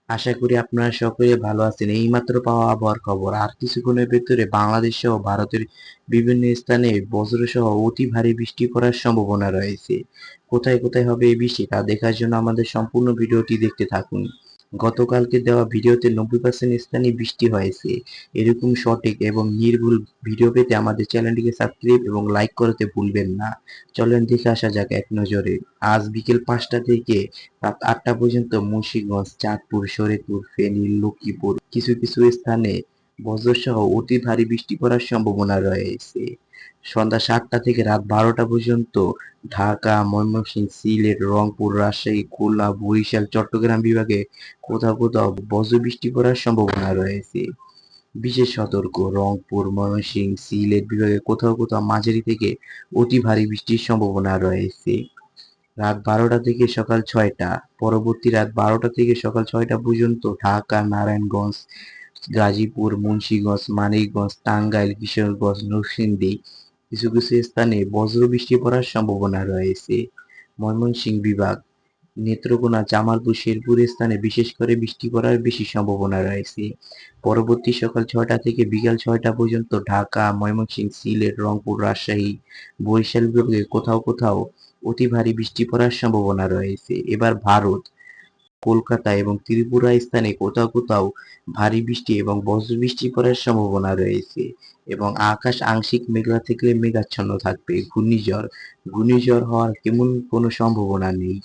আশা করি আপনারা সকলে ভালো আছেন। এইমাত্র পাওয়া আবহাওয়ার খবর। আর কিছুক্ষণের ভেতরে বাংলাদেশ সহ ভারতের বিভিন্ন স্থানে বজ্রসহ অতি ভারী বৃষ্টি পড়ার সম্ভাবনা রয়েছে। কোথায় কোথায় হবে এই বৃষ্টি তা দেখার জন্য আমাদের সম্পূর্ণ ভিডিওটি দেখতে থাকুন। গতকালকে দেওয়া ভিডিওতে 90% স্থানে বৃষ্টি হয়েছে। এরকম সঠিক এবং নির্ভুল ভিডিও পেতে আমাদের চ্যানেলটিকে সাবস্ক্রাইব এবং লাইক করতে ভুলবেন না। চলেন দেখে আসা যাক এক নজরে। আজ বিকেল 5টা থেকে রাত 8টা পর্যন্ত মুন্সিগঞ্জ, চাঁদপুর, শরীয়তপুর, ফেনী, লক্ষ্মীপুর কিছু কিছু স্থানে বজ্রসহ অতি ভারী বৃষ্টি পড়ার সম্ভাবনা রয়েছে। সন্ধ্যা 7টা থেকে রাত 12টা পর্যন্ত ঢাকা, ময়মনসিংহ, সিলেট, রংপুর, রাজশাহী, খুলনা, বরিশাল, চট্টগ্রাম বিভাগে কোথাও কোথাও বজ্রবৃষ্টি পড়ার সম্ভাবনা রয়েছে। বিশেষ সতর্ক, রংপুর, ময়মনসিংহ, সিলেট বিভাগে কোথাও কোথাও মাঝারি থেকে অতি ভারী বৃষ্টির সম্ভাবনা রয়েছে। রাত 12টা থেকে সকাল 6টা, পরবর্তী রাত 12টা থেকে সকাল 6টা পর্যন্ত ঢাকা, নারায়ণগঞ্জ, গাজীপুর, মুন্সিগঞ্জ, মানিকগঞ্জ, টাঙ্গাইল, কিশোরগঞ্জ, নরসিংদী কিছু কিছু স্থানে বজ্রবৃষ্টি পড়ার সম্ভাবনা রয়েছে। ময়মনসিংহ বিভাগ, নেত্রকোনা, জামালপুর, শেরপুর স্থানে বিশেষ করে বৃষ্টি পড়ার বেশি সম্ভাবনা রয়েছে। পরবর্তী সকাল 6টা থেকে বিকাল 6টা পর্যন্ত ঢাকা, ময়মনসিংহ, সিলেট, রংপুর, রাজশাহী, বরিশাল বিভাগে কোথাও কোথাও অতি ভারী বৃষ্টি পড়ার সম্ভাবনা রয়েছে। এবার ভারত, কলকাতা এবং ত্রিপুরা স্থানে কোথাও কোথাও ভারী বৃষ্টি এবং বজ্রবৃষ্টি পড়ার সম্ভাবনা রয়েছে এবং আকাশ আংশিক মেঘলা থেকে মেঘাচ্ছন্ন থাকবে। ঘূর্ণিঝড় হওয়ার তেমন কোনো সম্ভাবনা নেই।